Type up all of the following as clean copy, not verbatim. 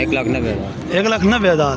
1,90,000 1,90,000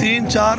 3 4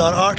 4 8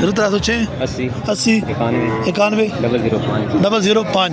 0306 80 91 005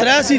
83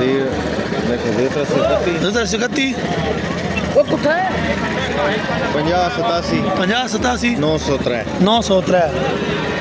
31 50 87 903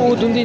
83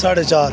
4.5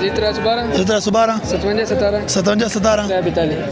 1312 57 17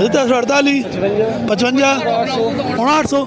348 55 800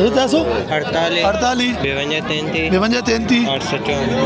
348 48 52 33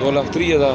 2,30,000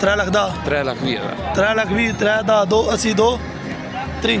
3,10,000 3,20,000 3,20,000 3,80,000 2,30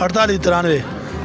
48,93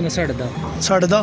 10.5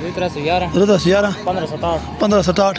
11 1567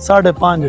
5.5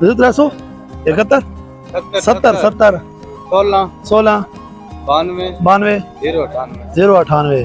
371 70 16 92 098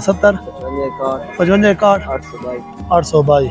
70 55 822